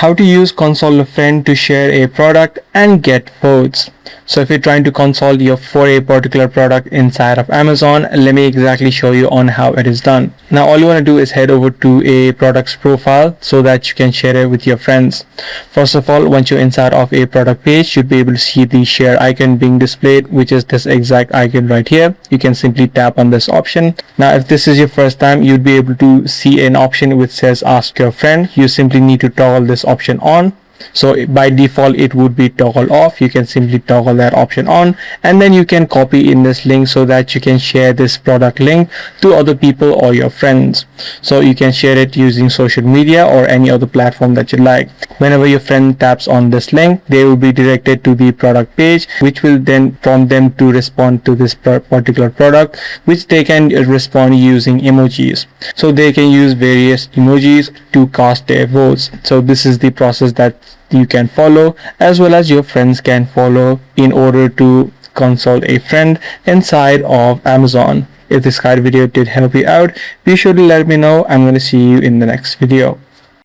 How to use console a friend to share a product and get votes. So if you're trying to console for a particular product inside of Amazon, let me exactly show you on how it is done. Now all you want to do is head over to a product's profile so that you can share it with your friends. First of all, once you're inside of a product page, you'd be able to see the share icon being displayed, which is this exact icon right here. You can simply tap on this option. Now if this is your first time, you'd be able to see an option which says ask your friend. You simply need to toggle this option on. So by default it would be toggle off. You can simply toggle that option on, and then you can copy in this link so that you can share this product link to other people or your friends. So you can share it using social media or any other platform that you like. Whenever your friend taps on this link, they will be directed to the product page, which will then prompt them to respond to this particular product, which they can respond using emojis. So they can use various emojis to cast their votes. So this is the process that you can follow, as well as your friends can follow, in order to console a friend inside of Amazon. If this guide video did help you out, be sure to let me know. I'm going to see you in the next video.